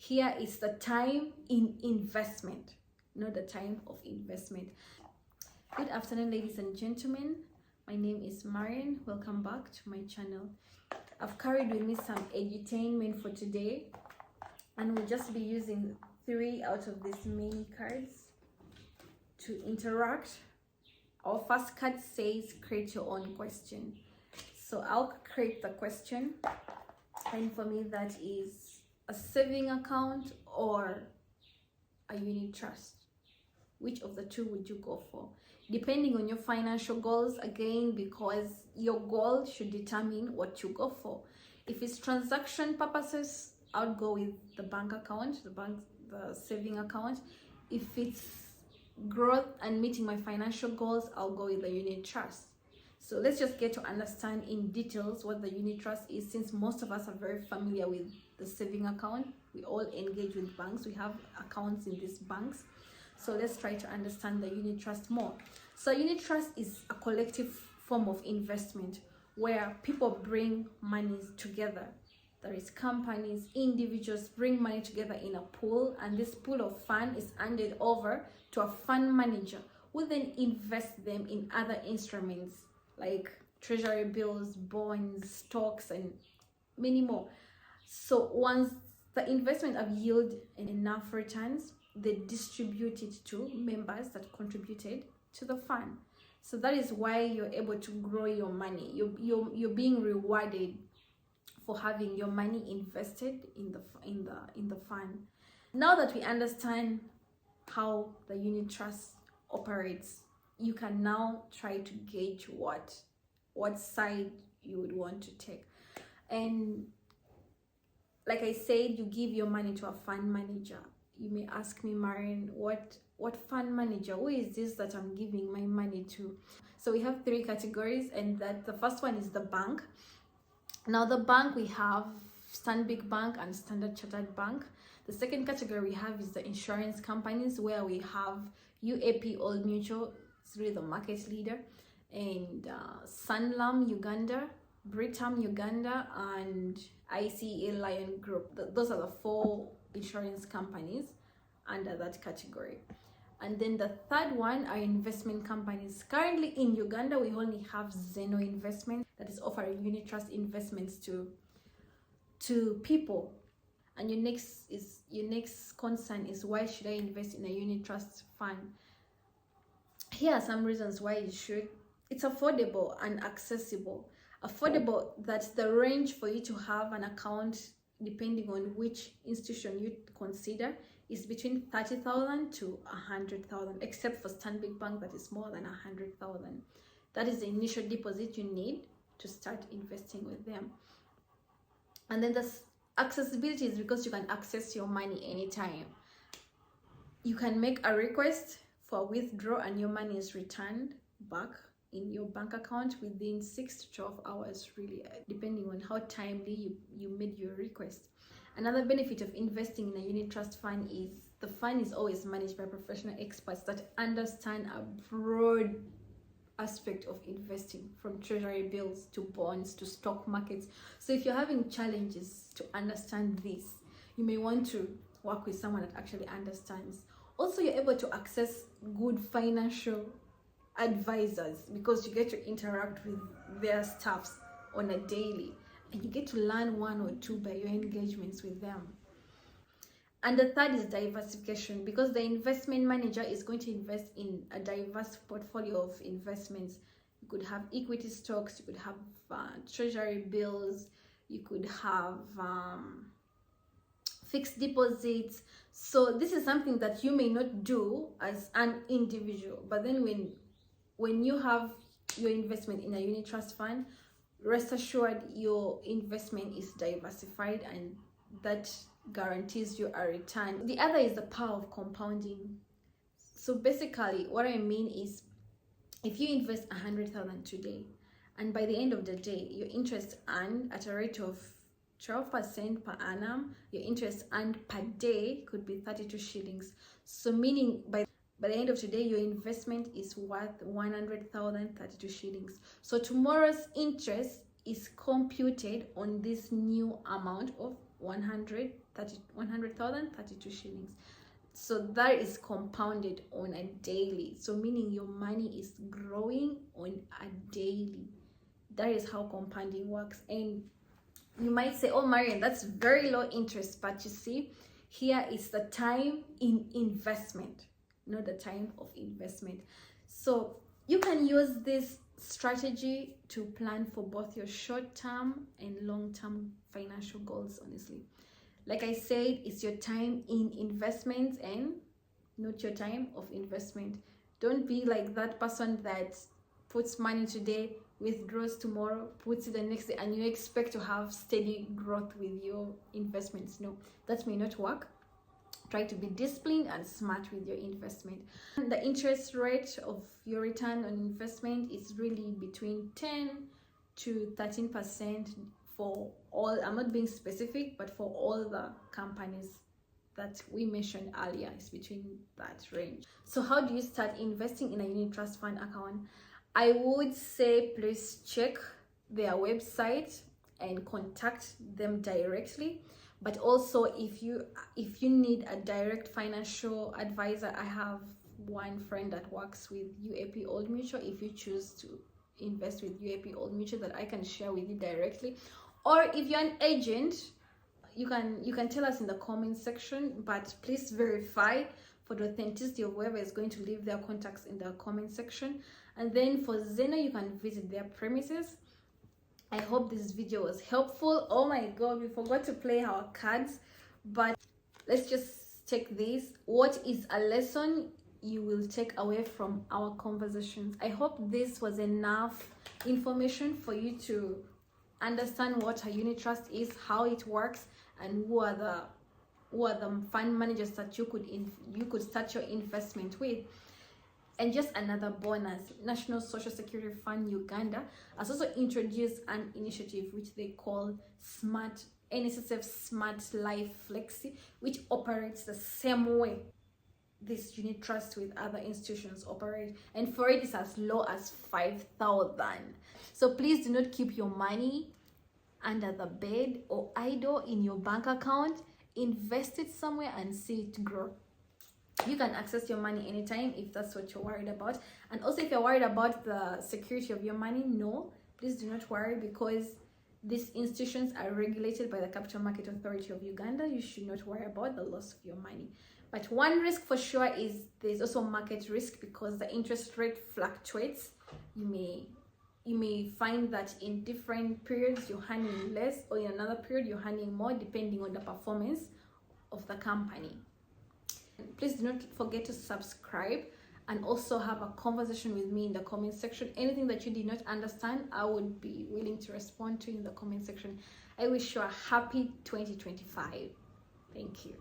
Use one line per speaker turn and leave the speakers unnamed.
Here is the time in investment, not the time of investment. Good afternoon, ladies and gentlemen. My name is Marrion. Welcome back to my channel. I've carried with me some edutainment for today, and we'll just be using 3 out of these mini cards to interact. Our first card says create your own question. So I'll create the question, and for me that is a saving account or a unit trust. Which of the two would you go for? Depending on your financial goals, again, because your goal should determine what you go for. If it's transaction purposes, I'll go with the bank account, the saving account. If it's growth and meeting my financial goals, I'll go with the unit trust. So let's just get to understand in details what the unit trust is, since most of us are very familiar with the saving account. We all engage with banks. We have accounts in these banks. So let's try to understand the unit trust more. So unit trust is a collective form of investment where people bring money together. There is companies, individuals bring money together in a pool, and this pool of fund is handed over to a fund manager who then invest them in other instruments like treasury bills, bonds, stocks, and many more. So once the investment have yielded enough returns, they distribute it to members that contributed to the fund. So that is why you're able to grow your money. You're being rewarded for having your money invested in the fund. Now that we understand how the unit trust operates, you can now try to gauge what side you would want to take. And like I said, you give your money to a fund manager. You may ask me, Marrion, what fund manager? Who is this that I'm giving my money to? So we have 3 categories, and that the first one is the bank. Now the bank, we have Stanbic Bank and Standard Chartered Bank. The second category we have is the insurance companies, where we have UAP Old Mutual, it's really the market leader, and Sanlam Uganda, Britam Uganda, and ICA Lion Group. Those are the 4 insurance companies under that category. And then the third one are investment companies. Currently in Uganda, we only have Zeno Investment that is offering unit trust investments to people. And your next concern is, why should I invest in a unit trust fund? Here are some reasons why you should. It's affordable and accessible. Affordable, that's the range for you to have an account, depending on which institution you consider, is between 30,000 to 100,000, except for Stanbic Bank, that is more than 100,000. That is the initial deposit you need to start investing with them. And then the accessibility is because you can access your money anytime. You can make a request for withdrawal and your money is returned back in your bank account within 6 to 12 hours, really, depending on how timely you made your request. Another benefit of investing in a unit trust fund is the fund is always managed by professional experts that understand a broad aspect of investing, from treasury bills to bonds to stock markets. So if you're having challenges to understand this, you may want to work with someone that actually understands. Also, you're able to access good financial advisors because you get to interact with their staffs on a daily, and you get to learn 1 or 2 by your engagements with them. And the third is diversification, because the investment manager is going to invest in a diverse portfolio of investments. You could have equity stocks, you could have treasury bills, you could have fixed deposits. So this is something that you may not do as an individual, but then when you have your investment in a unit trust fund, rest assured your investment is diversified, and that guarantees you a return. The other is the power of compounding. So basically what I mean is, if you invest 100,000 today, and by the end of the day your interest earned at a rate of 12% per annum, your interest earned per day could be 32 shillings. So meaning by the end of today, your investment is worth 100,032 shillings. So tomorrow's interest is computed on this new amount of 100,000 100,000, 32 shillings. So that is compounded on a daily. So meaning your money is growing on a daily. That is how compounding works. And you might say, oh Marion, that's very low interest, but you see, here is the time in investment, not the time of investment. So you can use this strategy to plan for both your short-term and long-term financial goals. Honestly, like I said, it's your time in investment and not your time of investment. Don't be like that person that puts money today, withdraws tomorrow, puts it the next day, and you expect to have steady growth with your investments. No, that may not work. Try to be disciplined and smart with your investment. The interest rate of your return on investment is really between 10 to 13% for all. I'm not being specific, but for all the companies that we mentioned earlier, is between that range. So how do you start investing in a unit trust fund account? I would say please check their website and contact them directly. But also, if you need a direct financial advisor, I have one friend that works with UAP Old Mutual. If you choose to invest with UAP Old Mutual, that I can share with you directly. Or if you're an agent, you can tell us in the comment section, but please verify for the authenticity of whoever is going to leave their contacts in the comment section. And then for Zeno, you can visit their premises. I hope this video was helpful. Oh my god, we forgot to play our cards, but let's just take this. What is a lesson you will take away from our conversations? I hope this was enough information for you to understand what a unit trust is, how it works, and who are the fund managers that you could start your investment with. And just another bonus, National Social Security Fund Uganda has also introduced an initiative which they call NSSF Smart Life Flexi, which operates the same way this unit trust with other institutions operate, and for it is as low as 5,000. So please do not keep your money under the bed or idle in your bank account. Invest it somewhere and see it grow. You can access your money anytime if that's what you're worried about. And also, if you're worried about the security of your money, no, please do not worry, because these institutions are regulated by the Capital Market Authority of Uganda. You should not worry about the loss of your money. But one risk for sure is there's also market risk, because the interest rate fluctuates. You may find that in different periods you're earning less, or in another period you're earning more, depending on the performance of the company. Please do not forget to subscribe and also have a conversation with me in the comment section. Anything that you did not understand, I would be willing to respond to in the comment section. I wish you a happy 2025. Thank you.